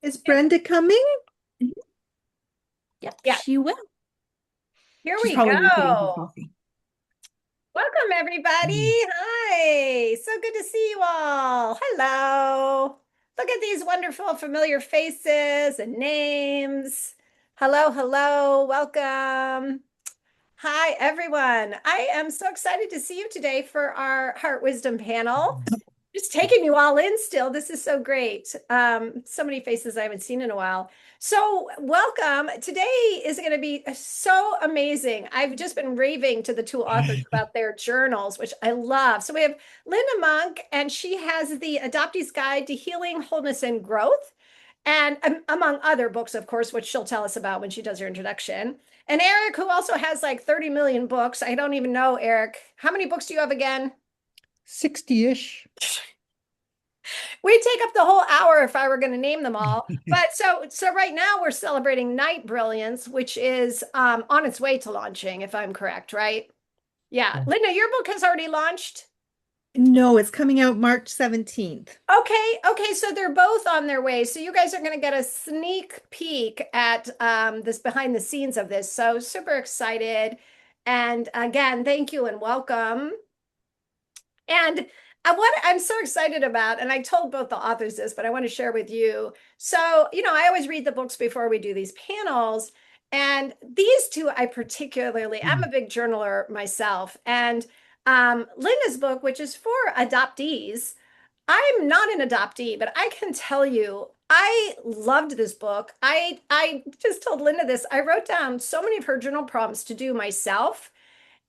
Is Brenda coming? Yep, Yeah, she will. here She's we probably getting her go. coffee. Welcome, everybody. Hi. So good to see you all. Hello. Look at these wonderful, familiar faces and names. Hello, hello. Welcome. Hi, everyone. I am so excited to see you today for our Heart Wisdom panel. Just taking you all in still. This is so great. So many faces I haven't seen in a while. So, welcome. Today is going to be so amazing. I've just been raving to the two authors about their journals, which I love. So, we have Linda Monk, and she has the Adoptee's Guide to Healing, Wholeness, and Growth, and among other books, of course, which she'll tell us about when she does her introduction. And Eric, who also has like 30 million books. I don't even know, Eric. How many books do you have again? 60-ish. We'd take up the whole hour if I were going to name them all. But so right now we're celebrating Night Brilliance, which is on its way to launching, if I'm correct, right? Yeah. Linda, your book has already launched. No, it's coming out March 17th. Okay, so they're both on their way. So you guys are going to get a sneak peek at this behind the scenes of this. So super excited. And again, thank you and welcome. And what I'm so excited about, and I told both the authors this, but I want to share with you. So, I always read the books before we do these panels. And these two, I'm a big journaler myself. And Linda's book, which is for adoptees, I'm not an adoptee, but I can tell you, I loved this book. I just told Linda this. I wrote down so many of her journal prompts to do myself.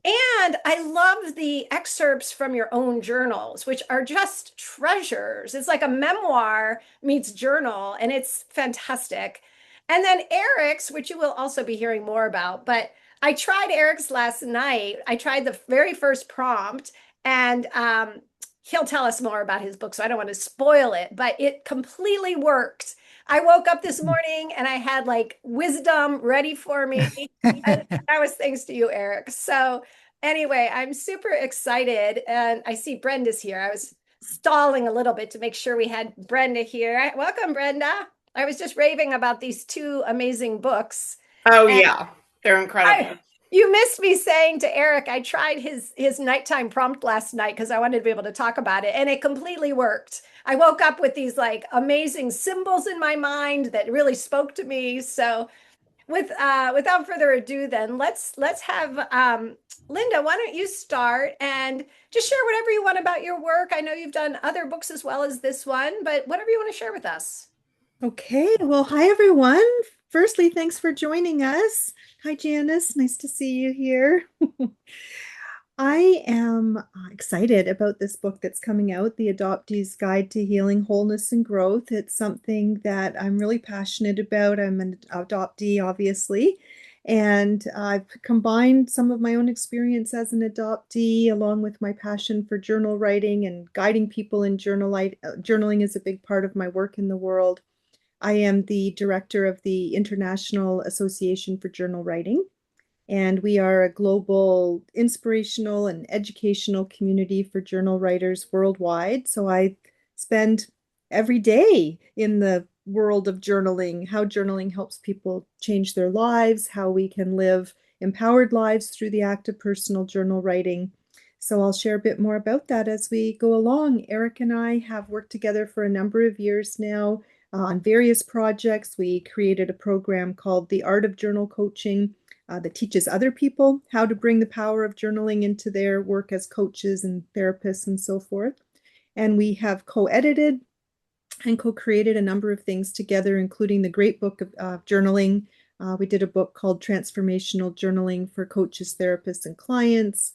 And I love the excerpts from your own journals, which are just treasures. It's like a memoir meets journal, and it's fantastic. And then Eric's, which you will also be hearing more about, but I tried Eric's last night. I tried the very first prompt, and he'll tell us more about his book, so I don't want to spoil it, but it completely worked. I woke up this morning and I had like wisdom ready for me. And that was thanks to you, Eric. So anyway, I'm super excited. And I see Brenda's here. I was stalling a little bit to make sure we had Brenda here. Welcome, Brenda. I was just raving about these two amazing books. Oh And yeah, they're I, incredible. you missed me saying to Eric, I tried his nighttime prompt last night because I wanted to be able to talk about it, and it completely worked. I woke up with these like amazing symbols in my mind that really spoke to me. So without further ado, then let's have Linda. Why don't you start and just share whatever you want about your work? I know you've done other books as well as this one, but whatever you want to share with us. Okay, well, hi everyone. Firstly, thanks for joining us. Hi, Janice. Nice to see you here. I am excited about this book that's coming out, The Adoptee's Guide to Healing, Wholeness, and Growth. It's something that I'm really passionate about. I'm an adoptee, obviously, and I've combined some of my own experience as an adoptee along with my passion for journal writing and guiding people in journaling is a big part of my work in the world. I am the director of the International Association for Journal Writing, and we are a global inspirational and educational community for journal writers worldwide. So I spend every day in the world of journaling, how journaling helps people change their lives, how we can live empowered lives through the act of personal journal writing. So I'll share a bit more about that as we go along. Eric and I have worked together for a number of years now on various projects. We created a program called The Art of Journal Coaching that teaches other people how to bring the power of journaling into their work as coaches and therapists and so forth. And we have co-edited and co-created a number of things together, including the great book of journaling. We did a book called Transformational Journaling for Coaches, Therapists, and Clients.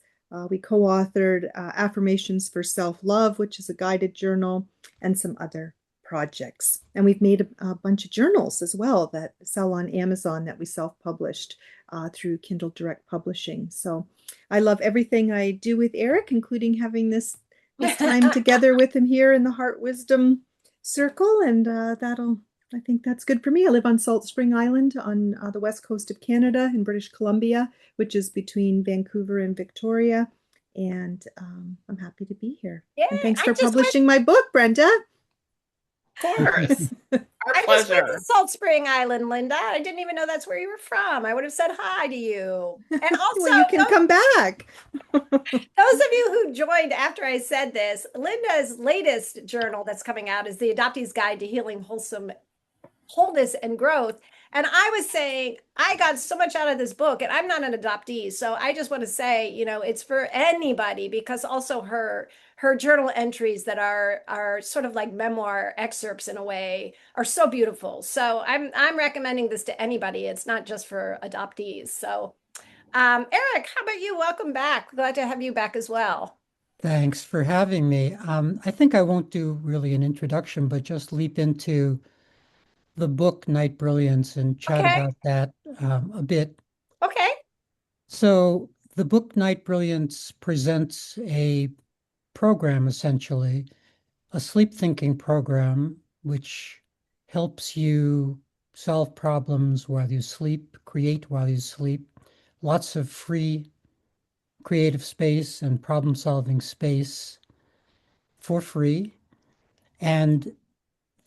We co-authored Affirmations for Self-Love, which is a guided journal, and some other projects. And we've made a bunch of journals as well that sell on Amazon that we self-published through Kindle Direct Publishing. So I love everything I do with Eric, including having this time together with him here in the Heart Wisdom Circle. And I think that's good for me. I live on Salt Spring Island on the west coast of Canada in British Columbia, which is between Vancouver and Victoria. And I'm happy to be here. Yay, And thanks I for just went publishing my book, Brenda. course. Our I just went to pleasure. Salt Spring Island, Linda. I didn't even know that's where you were from. I would have said hi to you. And Well, also, you can come back. those of you who joined after I said this, Linda's latest journal that's coming out is The Adoptee's Guide to Healing Wholesome Wholeness and Growth. And I was saying, I got so much out of this book, and I'm not an adoptee. So I just want to say, it's for anybody because also her journal entries that are sort of like memoir excerpts in a way are so beautiful. So I'm recommending this to anybody. It's not just for adoptees. So Eric, how about you? Welcome back. Glad to have you back as well. Thanks for having me. I think I won't do really an introduction, but just leap into the book Night Brilliance and chat Okay. about that a bit. Okay. So, the book Night Brilliance presents a program, essentially, a sleep thinking program, which helps you solve problems while you sleep, create while you sleep, lots of free creative space and problem solving space for free. And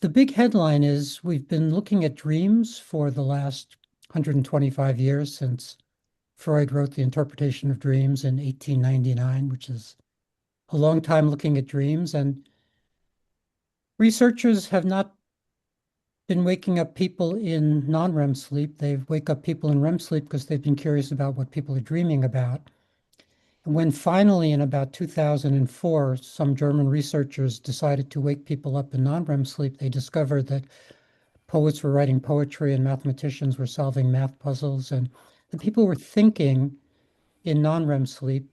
the big headline is we've been looking at dreams for the last 125 years since Freud wrote The Interpretation of Dreams in 1899, which is a long time looking at dreams. And researchers have not been waking up people in non-REM sleep. They wake up people in REM sleep because they've been curious about what people are dreaming about. And when finally, in about 2004, some German researchers decided to wake people up in non-REM sleep, they discovered that poets were writing poetry and mathematicians were solving math puzzles, and the people were thinking in non-REM sleep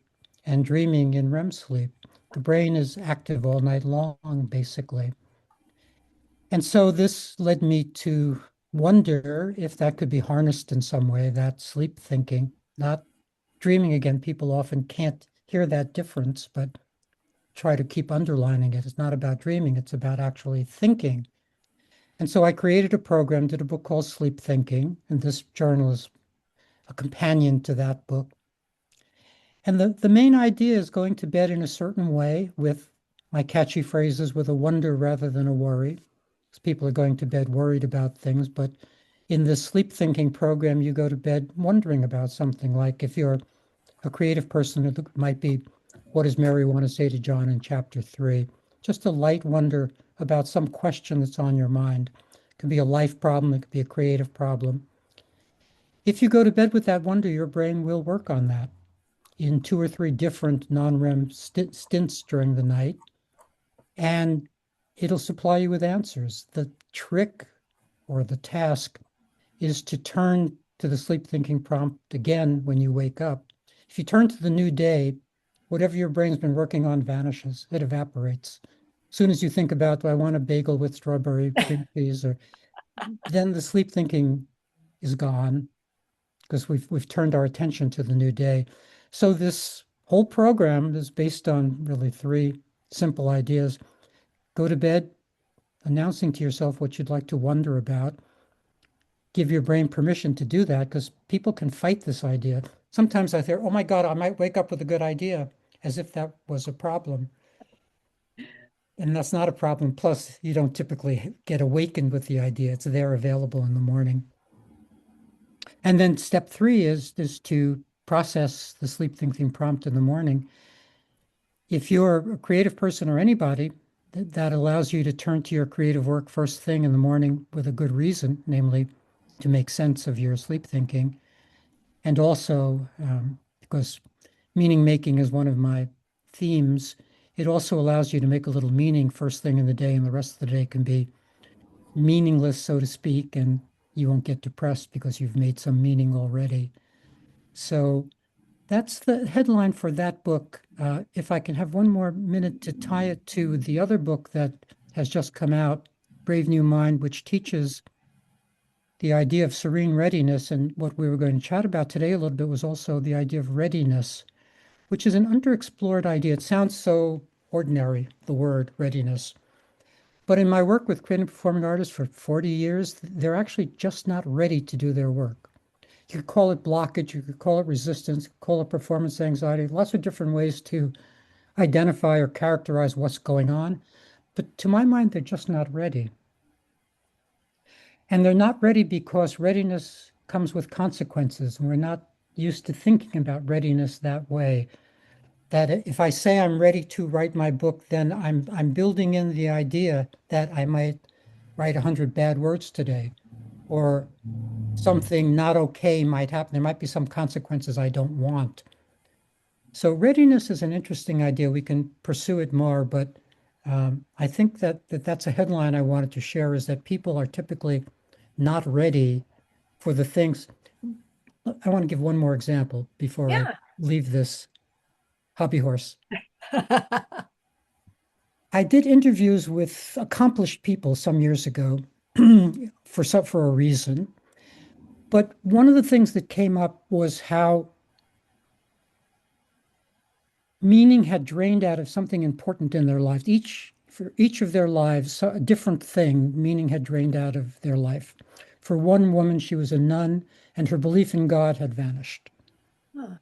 and dreaming in REM sleep. The brain is active all night long, basically. And so this led me to wonder if that could be harnessed in some way, that sleep thinking, not dreaming again. People often can't hear that difference, but try to keep underlining it. It's not about dreaming, it's about actually thinking. And so I created a program, did a book called Sleep Thinking, and this journal is a companion to that book. And the main idea is going to bed in a certain way with my catchy phrases with a wonder rather than a worry. Because people are going to bed worried about things, but in this sleep thinking program, you go to bed wondering about something like if you're a creative person, it might be, what does Mary want to say to John in chapter 3? Just a light wonder about some question that's on your mind. It could be a life problem, it could be a creative problem. If you go to bed with that wonder, your brain will work on that in two or three different non-REM stints during the night, and it'll supply you with answers. The trick or the task is to turn to the sleep thinking prompt again when you wake up. If you turn to the new day, whatever your brain's been working on vanishes, it evaporates. As soon as you think about, do I want a bagel with strawberry cream cheese, or then the sleep thinking is gone because we've turned our attention to the new day. So this whole program is based on really three simple ideas. Go to bed announcing to yourself what you'd like to wonder about. Give your brain permission to do that because people can fight this idea. Sometimes I think, oh my God, I might wake up with a good idea, as if that was a problem. And that's not a problem. Plus, you don't typically get awakened with the idea. It's there available in the morning. And then step three is to process the sleep thinking prompt in the morning. If you're a creative person or anybody, that allows you to turn to your creative work first thing in the morning with a good reason, namely to make sense of your sleep thinking. And also, because meaning making is one of my themes, it also allows you to make a little meaning first thing in the day, and the rest of the day can be meaningless, so to speak, and you won't get depressed because you've made some meaning already. So that's the headline for that book. If I can have one more minute to tie it to the other book that has just come out, Brave New Mind, which teaches the idea of serene readiness. And what we were going to chat about today a little bit was also the idea of readiness, which is an underexplored idea. It sounds so ordinary, the word readiness. But in my work with creative performing artists for 40 years, they're actually just not ready to do their work. You could call it blockage, you could call it resistance, you could call it performance anxiety, lots of different ways to identify or characterize what's going on. But to my mind, they're just not ready. And they're not ready because readiness comes with consequences. And we're not used to thinking about readiness that way. That if I say I'm ready to write my book, then I'm building in the idea that I might write 100 bad words today, or something not okay might happen. There might be some consequences I don't want. So readiness is an interesting idea. We can pursue it more, but I think that's a headline I wanted to share, is that people are typically not ready for the things. I want to give one more example before I Yeah. leave this hobby horse. I did interviews with accomplished people some years ago for a reason. But one of the things that came up was how meaning had drained out of something important in their lives. For each of their lives, so a different thing, meaning had drained out of their life. For one woman, she was a nun, and her belief in God had vanished. Huh.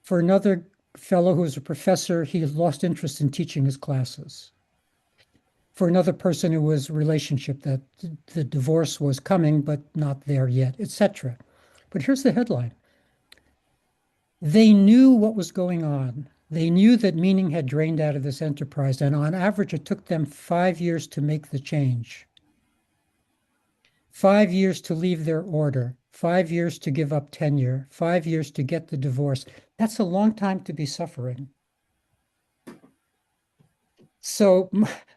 For another fellow who was a professor, he had lost interest in teaching his classes. For another person, it was a relationship that the divorce was coming, but not there yet, etc. But here's the headline. They knew what was going on. They knew that meaning had drained out of this enterprise, and on average, it took them 5 years to make the change. 5 years to leave their order, 5 years to give up tenure, 5 years to get the divorce. That's a long time to be suffering. So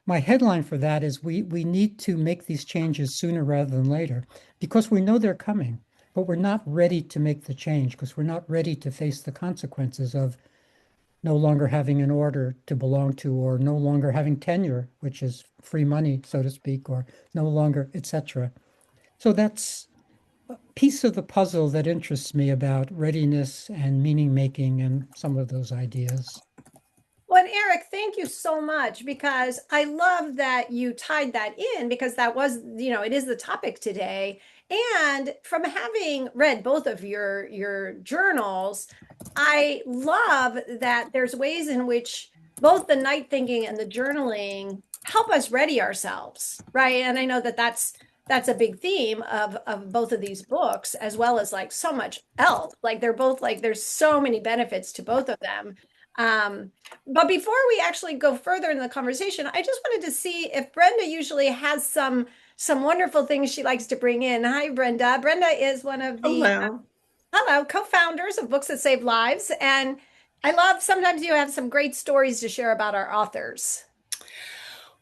my headline for that is we need to make these changes sooner rather than later, because we know they're coming, but we're not ready to make the change because we're not ready to face the consequences of no longer having an order to belong to, or no longer having tenure, which is free money, so to speak, or no longer, etc. So that's a piece of the puzzle that interests me about readiness and meaning making and some of those ideas. Well, and Eric, thank you so much, because I love that you tied that in, because that was, it is the topic today. And from having read both of your journals, I love that there's ways in which both the night thinking and the journaling help us ready ourselves, right? And I know that that's a big theme of both of these books, as well as like so much else. Like they're both like there's so many benefits to both of them. Um, but before we actually go further in the conversation, I just wanted to see if Brenda usually has some wonderful things she likes to bring in. Hi, Brenda. Brenda is one of the Hello. hello co-founders of Books That Save Lives, and I love sometimes you have some great stories to share about our authors.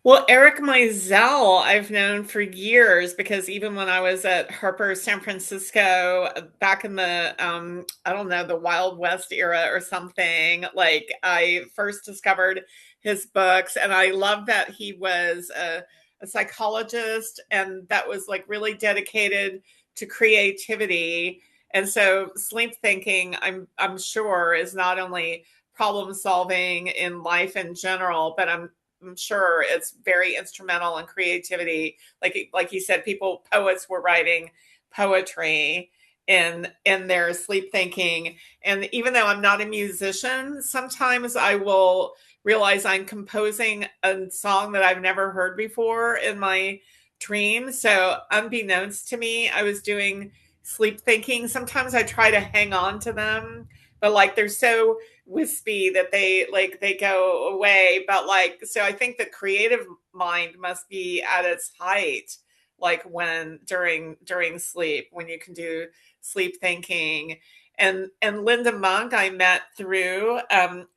Well, Eric Mizell, I've known for years because even when I was at Harper San Francisco back in the, I don't know, the Wild West era or something, like I first discovered his books. And I love that he was a psychologist and that was like really dedicated to creativity. And so sleep thinking, I'm sure, is not only problem solving in life in general, but I'm sure it's very instrumental in creativity. Like you said, poets were writing poetry in their sleep thinking. And even though I'm not a musician, sometimes I will realize I'm composing a song that I've never heard before in my dream. So unbeknownst to me, I was doing sleep thinking. Sometimes I try to hang on to them, but like they're so wispy that they go away. But like, so I think the creative mind must be at its height, like when during sleep, when you can do sleep thinking. And Linda Monk I met through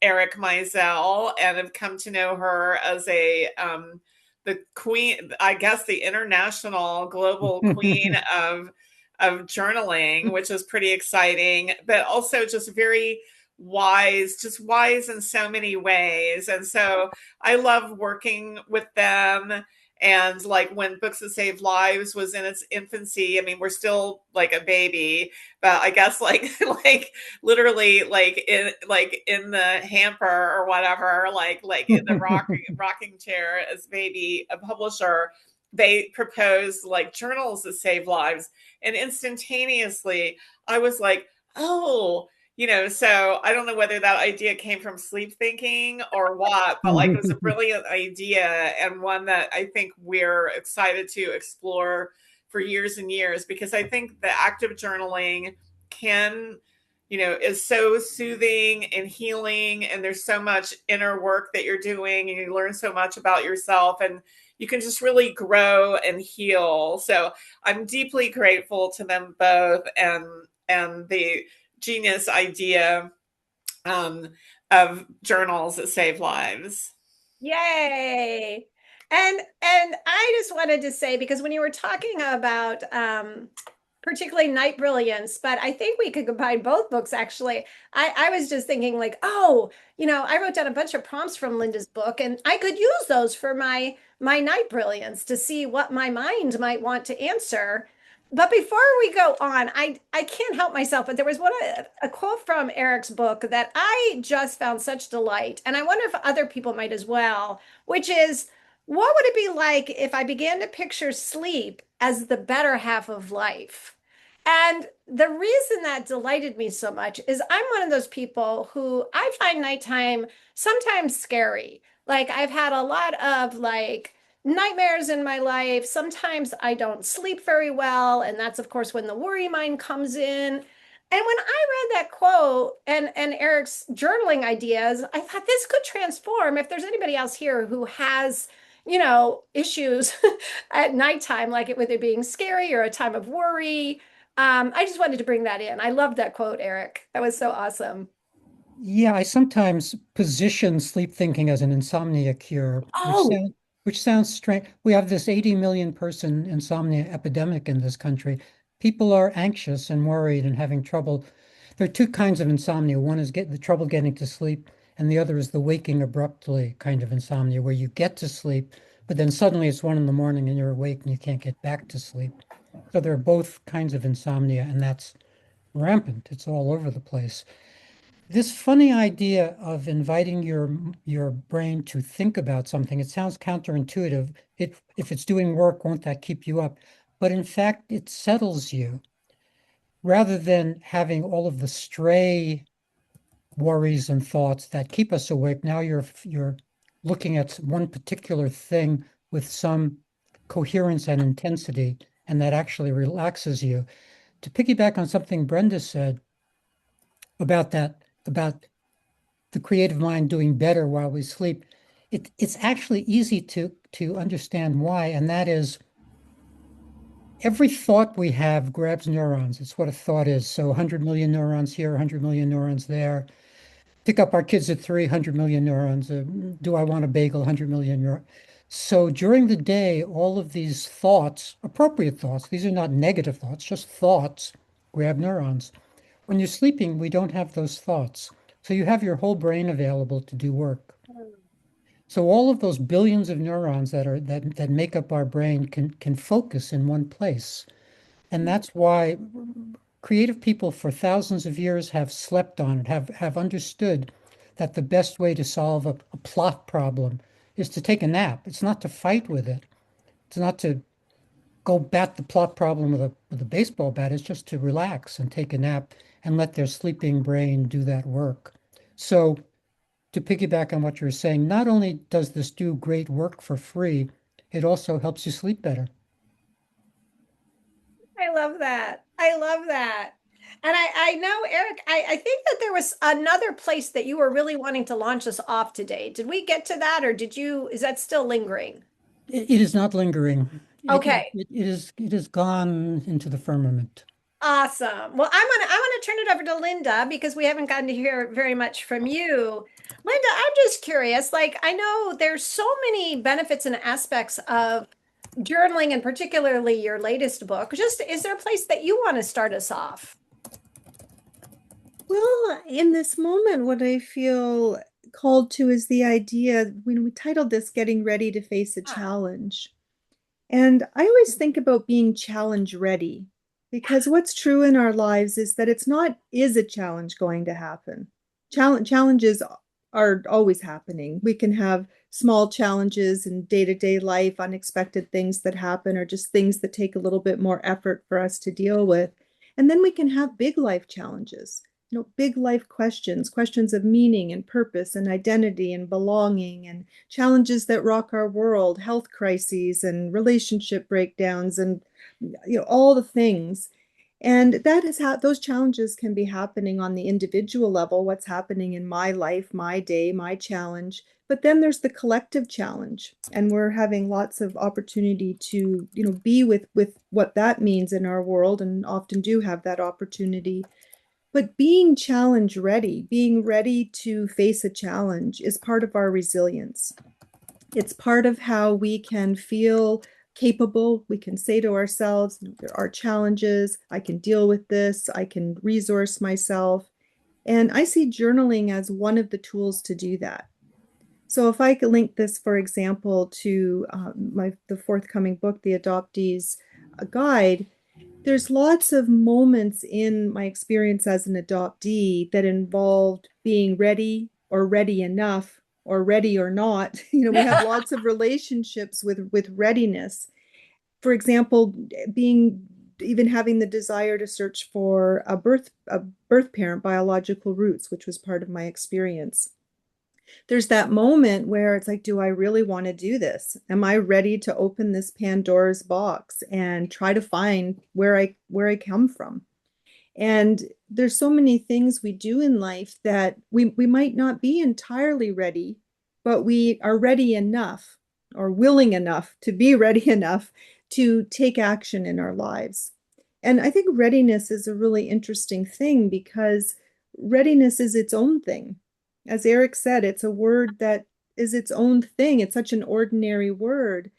Eric Mizell, and have come to know her as a the queen, I guess the international global queen of journaling, which is pretty exciting, but also just very wise, just wise in so many ways. And so I love working with them. And like when Books That Save Lives was in its infancy, I mean, we're still like a baby, but I guess like like literally like in the hamper or whatever, like in the rocking chair as baby, a publisher, they proposed like journals that save lives. And instantaneously I was like, oh, so I don't know whether that idea came from sleep thinking or what, but like it was a brilliant idea and one that I think we're excited to explore for years and years, because I think the act of journaling can, is so soothing and healing. And there's so much inner work that you're doing, and you learn so much about yourself, and you can just really grow and heal. So I'm deeply grateful to them both, and the genius idea um, of journals that save lives. Yay. And I just wanted to say, because when you were talking about particularly Night Brilliance, but I think we could combine both books actually. I was just thinking like, oh, I wrote down a bunch of prompts from Linda's book, and I could use those for my Night Brilliance to see what my mind might want to answer. But before we go on, I can't help myself, but there was a quote from Eric's book that I just found such delight, and I wonder if other people might as well, which is, what would it be like if I began to picture sleep as the better half of life? And the reason that delighted me so much is I'm one of those people who I find nighttime sometimes scary. Like I've had a lot of like nightmares in my life. Sometimes I don't sleep very well, and that's of course when the worry mind comes in. And when I read that quote and Eric's journaling ideas, I thought this could transform if there's anybody else here who has issues at nighttime, like it with it being scary or a time of worry. I just wanted to bring that in. I loved that quote, Eric. That was so awesome. Yeah, I sometimes position sleep thinking as an insomnia cure, Oh, which sounds strange. We have this 80 million person insomnia epidemic in this country. People are anxious and worried and having trouble. There are two kinds of insomnia. One is the trouble getting to sleep, and the other is the waking abruptly kind of insomnia, where you get to sleep, but then suddenly it's 1 in the morning and you're awake and you can't get back to sleep. So there are both kinds of insomnia, and that's rampant. It's all over the place. This funny idea of inviting your brain to think about something, it sounds counterintuitive. If it's doing work, won't that keep you up? But in fact, it settles you rather than having all of the stray worries and thoughts that keep us awake. Now you're looking at one particular thing with some coherence and intensity, and that actually relaxes you. To piggyback on something Brenda said about the creative mind doing better while we sleep, it's actually easy to understand why, and that is every thought we have grabs neurons. It's what a thought is. So 100 million neurons here, 100 million neurons there. Pick up our kids at 300 million neurons. Do I want a bagel? 100 million neurons. So during the day, all of these thoughts, appropriate thoughts, these are not negative thoughts, just thoughts, grab neurons. When you're sleeping, we don't have those thoughts. So you have your whole brain available to do work. So all of those billions of neurons that make up our brain can focus in one place. And that's why creative people for thousands of years have slept on it, have understood that the best way to solve a plot problem is to take a nap. It's not to fight with it. It's not to go bat the plot problem with a baseball bat. It's just to relax and take a nap and let their sleeping brain do that work. So to piggyback on what you're saying, not only does this do great work for free, it also helps you sleep better. I love that. I love that. And I know, Eric, I think that there was another place that you were really wanting to launch us off today. Did we get to that, or is that still lingering? It is not lingering. Okay. It is gone into the firmament. Awesome. Well, I want to turn it over to Linda because we haven't gotten to hear very much from you. Linda, I'm just curious. Like, I know there's so many benefits and aspects of journaling, and particularly your latest book. Just is there a place that you want to start us off? Well, in this moment, what I feel called to is the idea when we titled this Getting Ready to Face a Challenge. And I always think about being challenge ready because what's true in our lives is that it's not is a challenge going to happen. Challenges are always happening. We can have small challenges in day-to-day life, unexpected things that happen, or just things that take a little bit more effort for us to deal with. And then we can have big life challenges, big life questions, questions of meaning and purpose and identity and belonging, and challenges that rock our world, health crises and relationship breakdowns and all the things. And that is how those challenges can be happening on the individual level, what's happening in my life, my day, my challenge. But then there's the collective challenge, and we're having lots of opportunity to, be with what that means in our world, and often do have that opportunity. But being challenge ready, being ready to face a challenge is part of our resilience. It's part of how we can feel capable. We can say to ourselves, there are challenges. I can deal with this. I can resource myself. And I see journaling as one of the tools to do that. So if I could link this, for example, to the forthcoming book, The Adoptee's Guide, there's lots of moments in my experience as an adoptee that involved being ready or ready enough or ready or not. We have lots of relationships with readiness. For example, being even having the desire to search for a birth parent, biological roots, which was part of my experience. There's that moment where it's like, do I really want to do this? Am I ready to open this Pandora's box and try to find where I come from? And there's so many things we do in life that we might not be entirely ready, but we are ready enough or willing enough to be ready enough to take action in our lives. And I think readiness is a really interesting thing because readiness is its own thing. As Eric said, it's a word that is its own thing. It's such an ordinary word.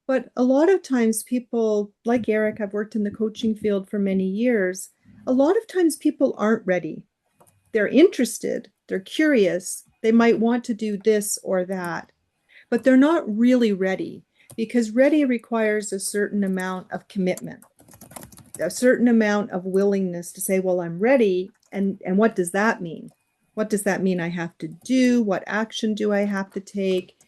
But a lot of times, people like Eric, I've worked in the coaching field for many years. A lot of times, people aren't ready. They're interested, they're curious, they might want to do this or that, but they're not really ready because ready requires a certain amount of commitment, a certain amount of willingness to say, well, I'm ready. And what does that mean? What does that mean I have to do? What action do I have to take?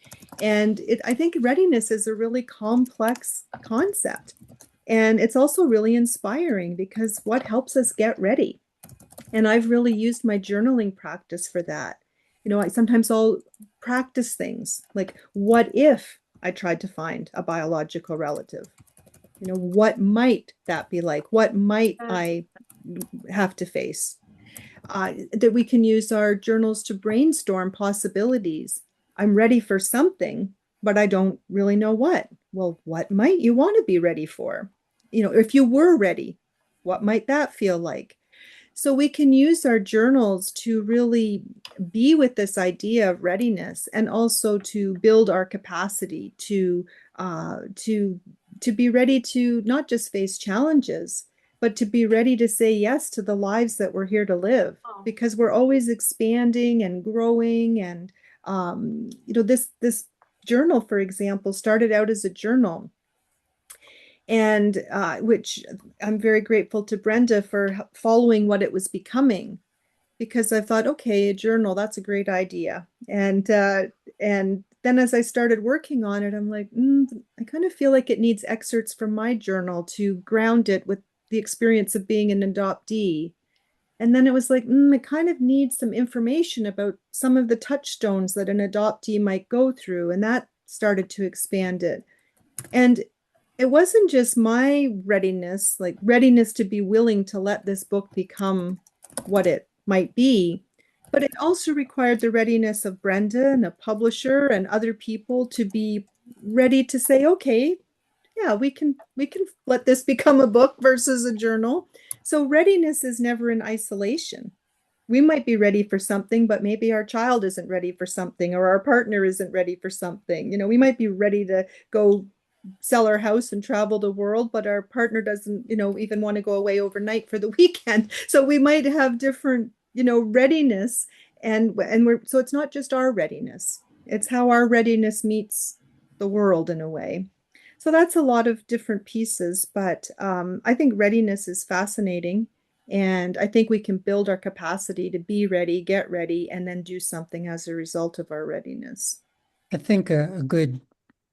And I think readiness is a really complex concept. And it's also really inspiring because what helps us get ready? And I've really used my journaling practice for that. Sometimes I'll practice things like, what if I tried to find a biological relative? What might that be like? What might I have to face? That we can use our journals to brainstorm possibilities. I'm ready for something, but I don't really know what. Well, what might you want to be ready for? If you were ready, what might that feel like? So we can use our journals to really be with this idea of readiness and also to build our capacity to be ready to not just face challenges, but to be ready to say yes to the lives that we're here to live, because we're always expanding and growing. And this journal, for example, started out as a journal, and which I'm very grateful to Brenda for following what it was becoming, because I thought, okay, a journal, that's a great idea. And then as I started working on it, I'm like, I kind of feel like it needs excerpts from my journal to ground it with the experience of being an adoptee. And then it was like, it kind of needs some information about some of the touchstones that an adoptee might go through. And that started to expand it. And it wasn't just my readiness, like readiness to be willing to let this book become what it might be, but it also required the readiness of Brenda and a publisher and other people to be ready to say, okay, yeah, we can let this become a book versus a journal. So readiness is never in isolation. We might be ready for something, but maybe our child isn't ready for something, or our partner isn't ready for something. We might be ready to go sell our house and travel the world, but our partner doesn't, even want to go away overnight for the weekend. So we might have different, readiness, and we're so it's not just our readiness. It's how our readiness meets the world in a way. So that's a lot of different pieces, but I think readiness is fascinating. And I think we can build our capacity to be ready, get ready, and then do something as a result of our readiness. I think a good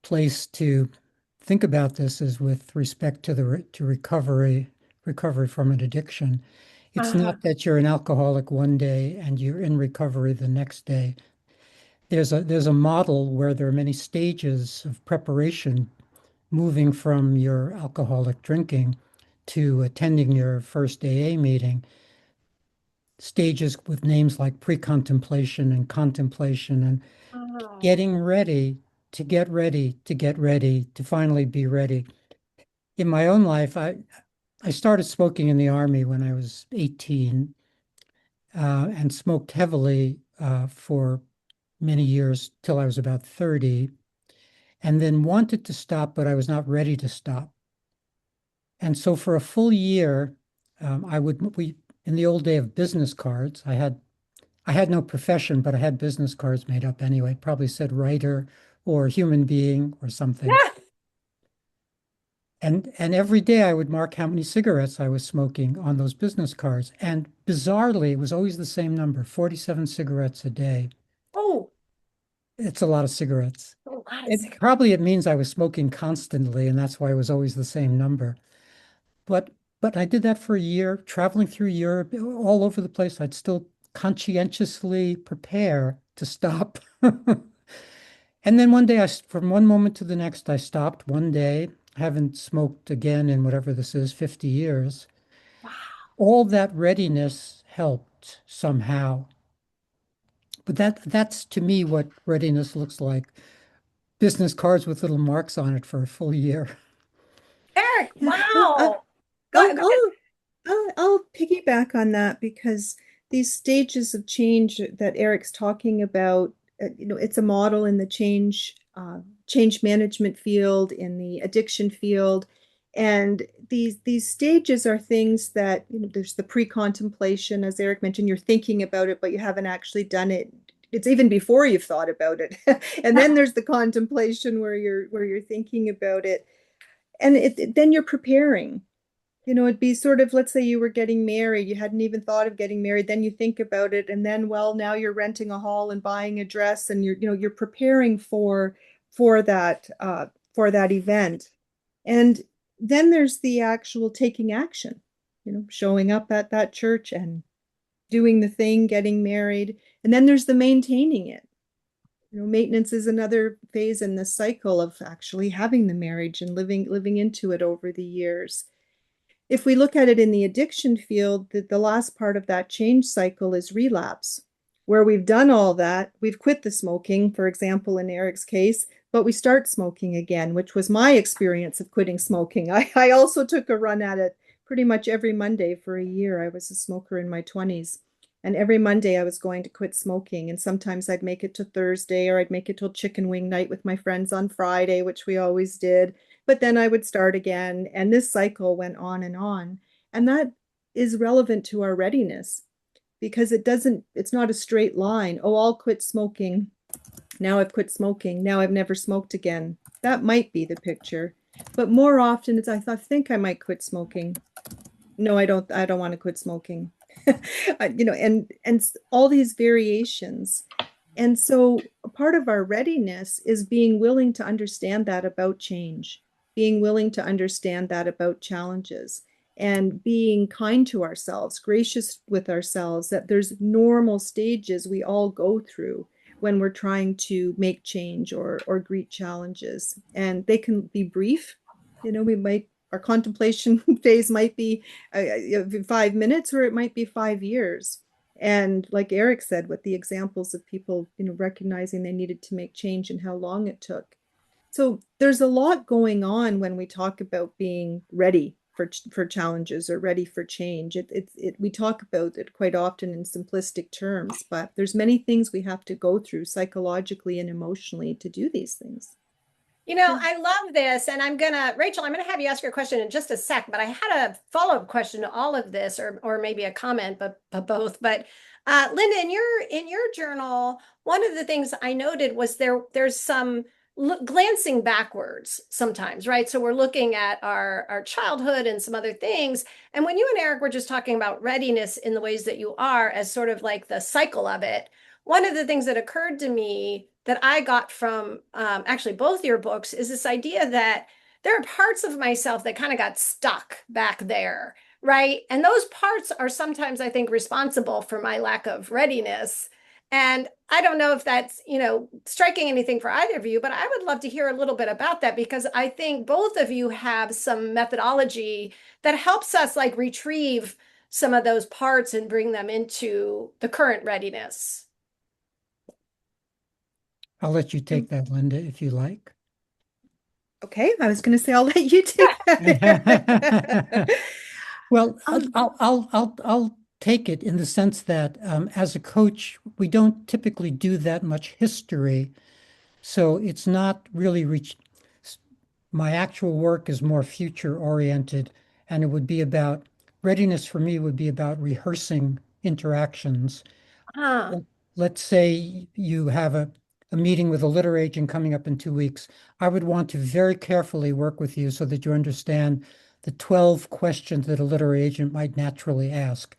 place to think about this is with respect to recovery from an addiction. It's Uh-huh. not that you're an alcoholic one day and you're in recovery the next day. There's a model where there are many stages of preparation moving from your alcoholic drinking to attending your first AA meeting, stages with names like pre-contemplation and contemplation and Oh, getting ready to get ready to get ready to finally be ready. In my own life, I started smoking in the army when I was 18 and smoked heavily for many years till I was about 30, and then wanted to stop, but I was not ready to stop. And so for a full year, we in the old day of business cards, I had no profession, but I had business cards made up anyway. It probably said writer or human being or something. yeah. And every day I would mark how many cigarettes I was smoking on those business cards. And bizarrely, it was always the same number, 47 cigarettes a day. Oh, It's a lot of cigarettes. a lot of It cigarettes. probably it means I was smoking constantly, and that's why it was always the same number. But but I did that for a year, traveling through Europe, all over the place. I'd still conscientiously prepare to stop. And then one day, from one moment to the next, I stopped one day, haven't smoked again in whatever this is, 50 years. Wow. All that readiness helped somehow. But that's to me what readiness looks like. Business cards with little marks on it for a full year. Eric, Yeah, well, wow. I'll, Go ahead. I'll, I'll piggyback on that because these stages of change that Eric's talking about, it's a model in the change management field, in the addiction field, and these stages are things that, there's the pre-contemplation, as Eric mentioned, you're thinking about it, but you haven't actually done it. It's even before you've thought about it, and then there's the contemplation where you're thinking about it, and then you're preparing. It'd be sort of, let's say you were getting married, you hadn't even thought of getting married, then you think about it, and then, well, now you're renting a hall and buying a dress, and you're preparing for that event. And then there's the actual taking action, showing up at that church and doing the thing, getting married. And then there's the maintaining it. Maintenance is another phase in this cycle of actually having the marriage and living into it over the years. If we look at it in the addiction field, the last part of that change cycle is relapse, where we've done all that. We've quit the smoking, for example, in Eric's case, but we start smoking again, which was my experience of quitting smoking. I also took a run at it pretty much every Monday for a year. I was a smoker in my 20s. And every Monday I was going to quit smoking. And sometimes I'd make it to Thursday, or I'd make it till chicken wing night with my friends on Friday, which we always did. But then I would start again. And this cycle went on and on. And that is relevant to our readiness because it's not a straight line. Oh, I'll quit smoking. Now I've quit smoking. Now I've never smoked again. That might be the picture. But more often it's think I might quit smoking. No, I don't want to quit smoking. And all these variations. And so a part of our readiness is being willing to understand that about change, being willing to understand that about challenges, and being kind to ourselves, gracious with ourselves, that there's normal stages we all go through when we're trying to make change or greet challenges. And they can be brief. Our contemplation phase might be 5 minutes, or it might be 5 years. And like Eric said, with the examples of people, recognizing they needed to make change and how long it took. So there's a lot going on when we talk about being ready for challenges or ready for change. We talk about it quite often in simplistic terms, but there's many things we have to go through psychologically and emotionally to do these things. Yeah. I love this. And Rachel, I'm gonna have you ask your question in just a sec, but I had a follow-up question to all of this, or maybe a comment, but both. But Linda, in your journal, one of the things I noted was there's some glancing backwards sometimes, right? So we're looking at our childhood and some other things. And when you and Eric were just talking about readiness in the ways that you are as sort of like the cycle of it, one of the things that occurred to me that I got from actually both your books is this idea that there are parts of myself that kind of got stuck back there, right? And those parts are sometimes, I think, responsible for my lack of readiness. And I don't know if that's, striking anything for either of you, but I would love to hear a little bit about that because I think both of you have some methodology that helps us like retrieve some of those parts and bring them into the current readiness. I'll let you take that, Linda, if you like. Okay, I was going to say I'll let you take that. Well, Um, I'll take it in the sense that as a coach, we don't typically do that much history, so it's not really reached. My actual work is more future oriented, and it would be about readiness for me would be about rehearsing interactions. Huh. Let's say you have a meeting with a litter agent coming up in 2 weeks. I would want to very carefully work with you so that you understand the 12 questions that a litter agent might naturally ask.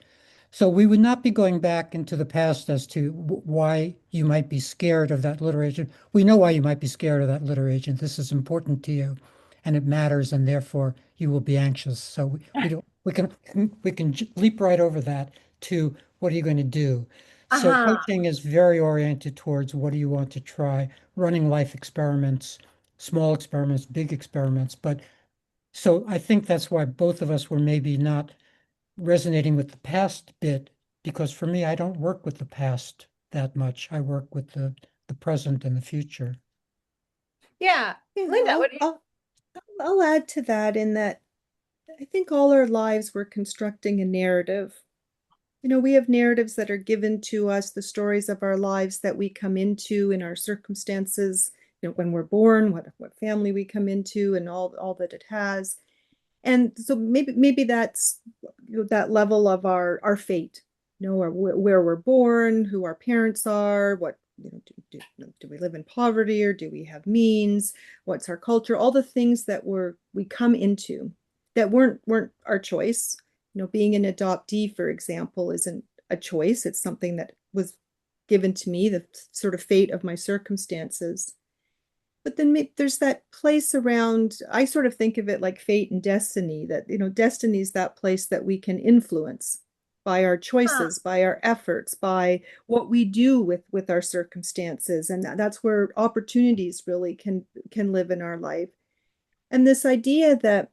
So we would not be going back into the past as to why you might be scared of that litter agent. We know why you might be scared of that litter agent. This is important to you and it matters, and therefore you will be anxious. So we don't we can leap right over that to what are you going to do? So Uh-huh. coaching is very oriented towards what do you want to try, running life experiments, small experiments, big experiments. But so I think that's why both of us were maybe not resonating with the past bit, because for me, I don't work with the past that much. I work with the present and the future. Yeah. yeah, Linda, what do you? I'll add to that in that I think all our lives we're constructing a narrative. We have narratives that are given to us, the stories of our lives that we come into in our circumstances, when we're born, what family we come into, and all that it has. And so maybe that's that level of our fate, or where we're born, who our parents are, what do we live in poverty or do we have means, what's our culture, all the things that we come into that weren't our choice. Being an adoptee, for example, isn't a choice. It's something that was given to me, the sort of fate of my circumstances. But then there's that place around, I sort of think of it like fate and destiny, that, destiny is that place that we can influence by our Huh. choices, by our efforts, by what we do with our circumstances. And that's where opportunities really can live in our life. And this idea that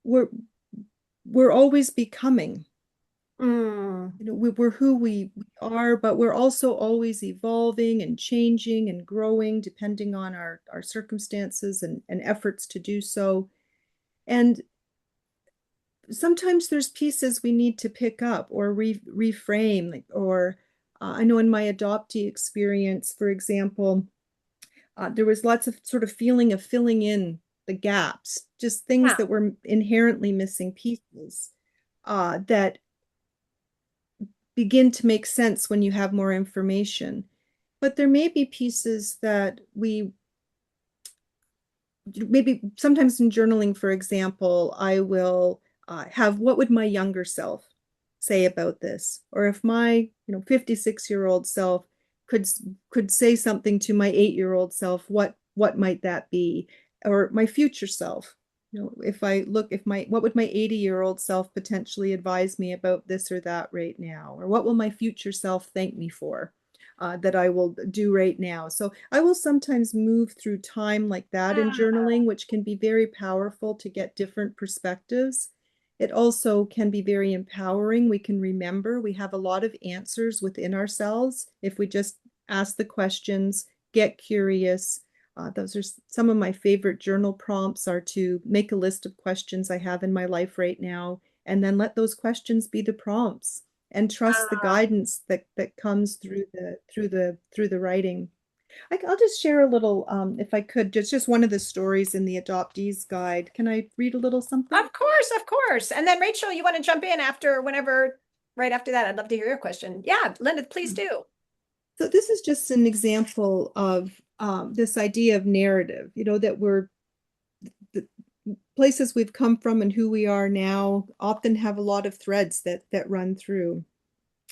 we're we're always becoming, Mm. we're who we are, but we're also always evolving and changing and growing depending on our circumstances and efforts to do so. And sometimes there's pieces we need to pick up or reframe, or I know in my adoptee experience, for example, there was lots of sort of feeling of filling in the gaps, just things Yeah. that were inherently missing pieces that begin to make sense when you have more information. But there may be pieces that we maybe sometimes in journaling, for example, I will have what would my younger self say about this, or if my 56-year-old self could could say something to my 8-year-old self, what might that be, or my future self. If I look, if my what would my 80-year-old self potentially advise me about this or that right now, or what will my future self thank me for, that I will do right now. So I will sometimes move through time like that in journaling, which can be very powerful to get different perspectives. It also can be very empowering. We can remember we have a lot of answers within ourselves if we just ask the questions, get curious. Those are some of my favorite journal prompts, are to make a list of questions I have in my life right now, and then let those questions be the prompts and trust the guidance that comes through the writing. I'll just share a little, if I could, just one of the stories in the adoptees guide. Can I read a little something? Of course, of course. And then Rachel, you want to jump in after whenever, right after that? I'd love to hear your question. Yeah, Linda, please do. So this is just an example of this idea of narrative, that the places we've come from and who we are now often have a lot of threads that run through.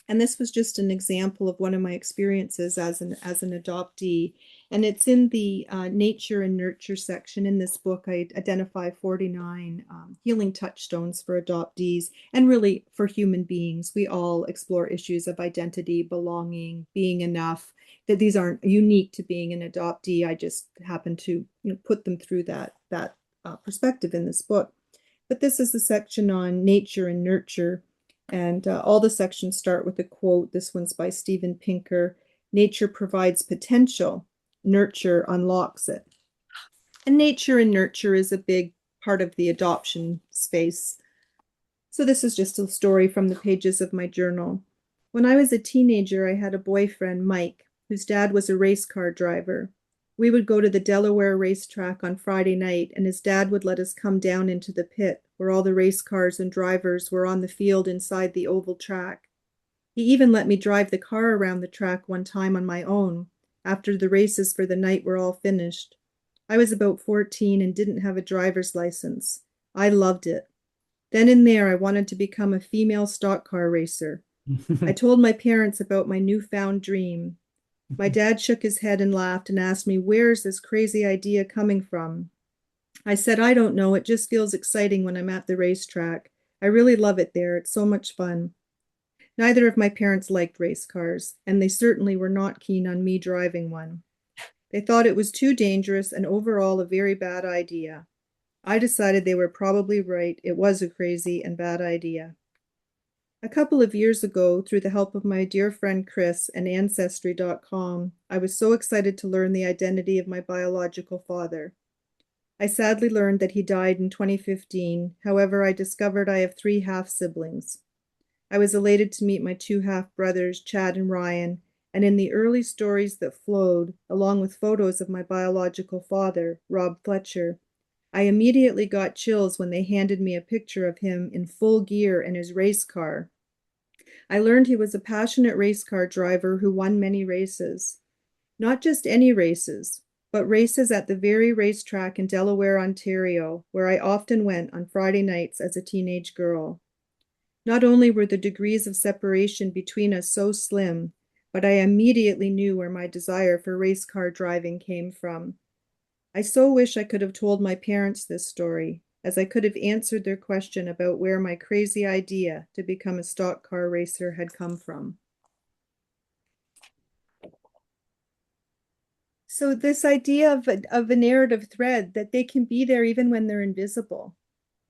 And this was just an example of one of my experiences as an adoptee. And it's in the nature and nurture section in this book. I identify 49 healing touchstones for adoptees and really for human beings. We all explore issues of identity, belonging, being enough. That these aren't unique to being an adoptee. I just happen to put them through that perspective in this book. But this is the section on nature and nurture. And all the sections start with a quote. This one's by Steven Pinker. Nature provides potential, nurture unlocks it. And nature and nurture is a big part of the adoption space. So this is just a story from the pages of my journal. When I was a teenager, I had a boyfriend, Mike, whose dad was a race car driver. We would go to the Delaware racetrack on Friday night, and his dad would let us come down into the pit where all the race cars and drivers were on the field inside the oval track. He even let me drive the car around the track one time on my own, after the races for the night were all finished. I was about 14 and didn't have a driver's license. I loved it. Then and there, I wanted to become a female stock car racer. I told my parents about my newfound dream. My dad shook his head and laughed and asked me, "Where's this crazy idea coming from?" I said, "I don't know. It just feels exciting when I'm at the racetrack. I really love it there. It's so much fun." Neither of my parents liked race cars, and they certainly were not keen on me driving one. They thought it was too dangerous and overall a very bad idea. I decided they were probably right. It was a crazy and bad idea. A couple of years ago, through the help of my dear friend Chris and Ancestry.com, I was so excited to learn the identity of my biological father. I sadly learned that he died in 2015. However, I discovered I have 3 half-siblings. I was elated to meet my 2 half-brothers, Chad and Ryan, and in the early stories that flowed, along with photos of my biological father, Rob Fletcher, I immediately got chills when they handed me a picture of him in full gear in his race car. I learned he was a passionate race car driver who won many races. Not just any races, but races at the very racetrack in Delaware, Ontario, where I often went on Friday nights as a teenage girl. Not only were the degrees of separation between us so slim, but I immediately knew where my desire for race car driving came from. I so wish I could have told my parents this story, as I could have answered their question about where my crazy idea to become a stock car racer had come from. So this idea of a narrative thread, that they can be there even when they're invisible.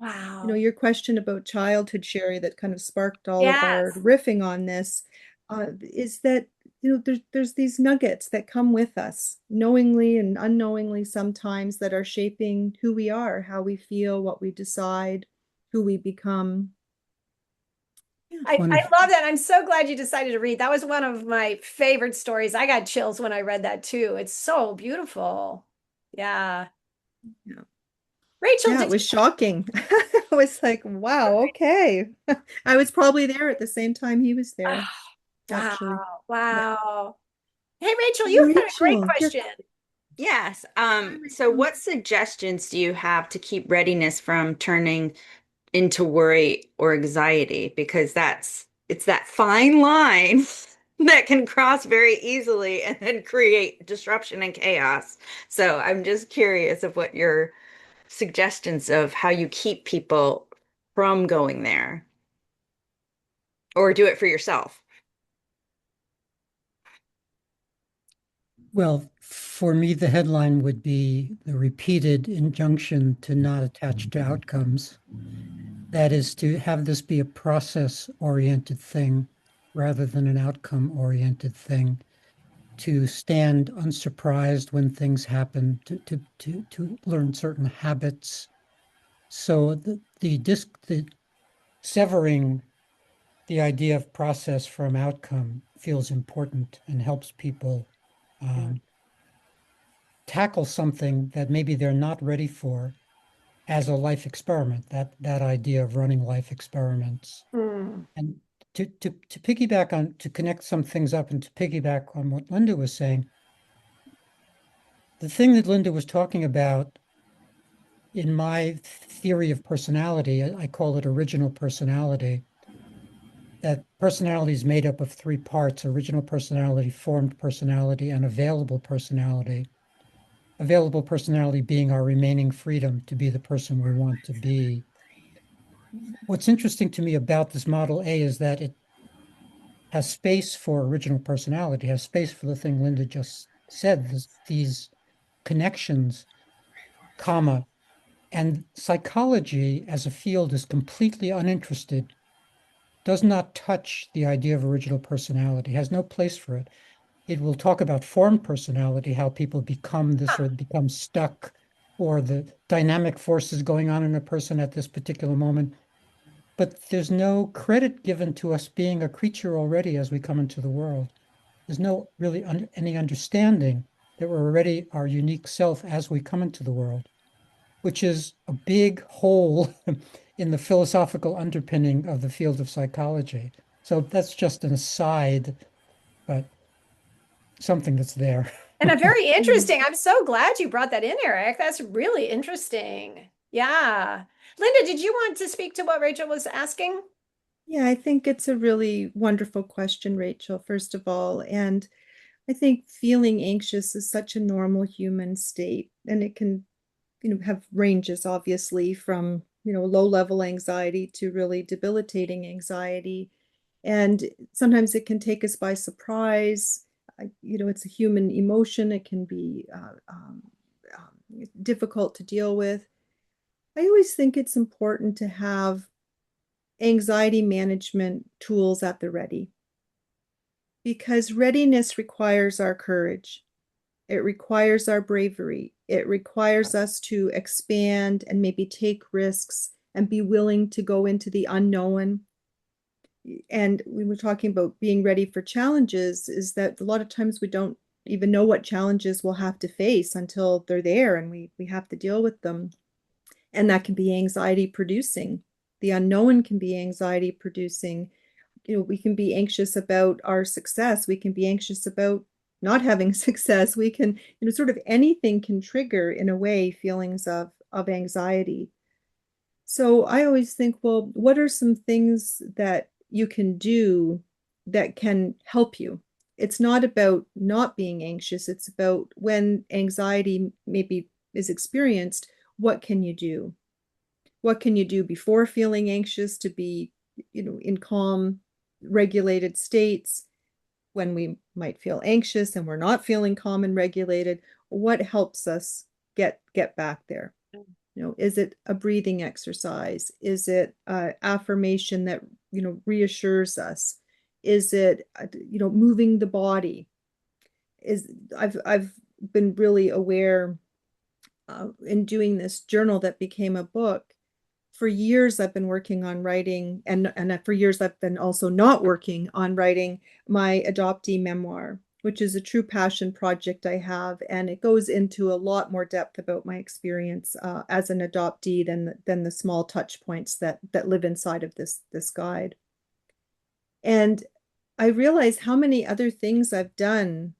Wow. Your question about childhood, Sherry, that kind of sparked all of our Yes. riffing on this, is that there's these nuggets that come with us, knowingly and unknowingly sometimes, that are shaping who we are, how we feel, what we decide, who we become. I love that. I'm so glad you decided to read. That was one of my favorite stories. I got chills when I read that too. It's so beautiful. Yeah. Yeah, Rachel, yeah, it did was shocking. I was like, wow, okay. I was probably there at the same time he was oh, there, wow. actually. Yeah. Wow. Hey, Rachel, you had a great Rachel, question. Yes. hi, So Rachel. what suggestions do you have to keep readiness from turning into worry or anxiety? Because it's that fine line that can cross very easily and then create disruption and chaos. So I'm just curious of what your suggestions of how you keep people from going there or do it for yourself. Well, for me, the headline would be the repeated injunction to not attach to outcomes. That is to have this be a process-oriented thing rather than an outcome-oriented thing. To stand unsurprised when things happen, to learn certain habits. So the severing the idea of process from outcome feels important and helps people um, tackle something that maybe they're not ready for as a life experiment, that idea of running life experiments. Mm. And to piggyback on, to connect some things up and to piggyback on what Linda was saying, the thing that Linda was talking about in my theory of personality, I call it original personality, that personality is made up of three parts: original personality, formed personality, and available personality. Available personality being our remaining freedom to be the person we want to be. What's interesting to me about this Model A is that it has space for original personality, has space for the thing Linda just said, these connections, comma, and psychology as a field is completely uninterested, does not touch the idea of original personality, has no place for it. It will talk about formed personality, how people become this or become stuck, or the dynamic forces going on in a person at this particular moment. But there's no credit given to us being a creature already as we come into the world. There's no really any understanding that we're already our unique self as we come into the world, which is a big hole in the philosophical underpinning of the field of psychology. So that's just an aside, but something that's there. And a very interesting. I'm so glad you brought that in, Eric. That's really interesting. Yeah. Linda, did you want to speak to what Rachel was asking? Yeah, I think it's a really wonderful question, Rachel, first of all. And I think feeling anxious is such a normal human state, and it can, have ranges obviously from, low level anxiety to really debilitating anxiety. And sometimes it can take us by surprise. It's a human emotion. It can be difficult to deal with. I always think it's important to have anxiety management tools at the ready, because readiness requires our courage. It requires our bravery. It requires us to expand and maybe take risks and be willing to go into the unknown. And we were talking about being ready for challenges, is that a lot of times we don't even know what challenges we'll have to face until they're there and we have to deal with them. And that can be anxiety producing. The unknown can be anxiety producing. We can be anxious about our success. We can be anxious about not having success. We can, sort of anything can trigger in a way feelings of anxiety. So I always think, well, what are some things that you can do that can help you? It's not about not being anxious. It's about when anxiety maybe is experienced, what can you do? What can you do before feeling anxious to be, in calm, regulated states? When we might feel anxious and we're not feeling calm and regulated, what helps us get back there? Is it a breathing exercise? Is it affirmation that, reassures us? Is it, moving the body? I've been really aware in doing this journal that became a book. For years I've been working on writing, and for years I've been also not working on writing my adoptee memoir, which is a true passion project I have, and it goes into a lot more depth about my experience as an adoptee than the small touch points that live inside of this guide. And I realize how many other things I've done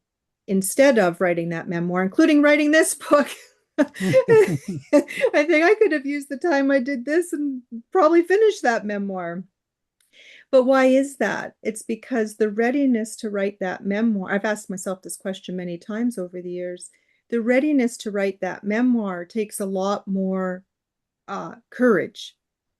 instead of writing that memoir, including writing this book. I think I could have used the time I did this and probably finished that memoir. But why is that? It's because the readiness to write that memoir, I've asked myself this question many times over the years. The readiness to write that memoir takes a lot more courage,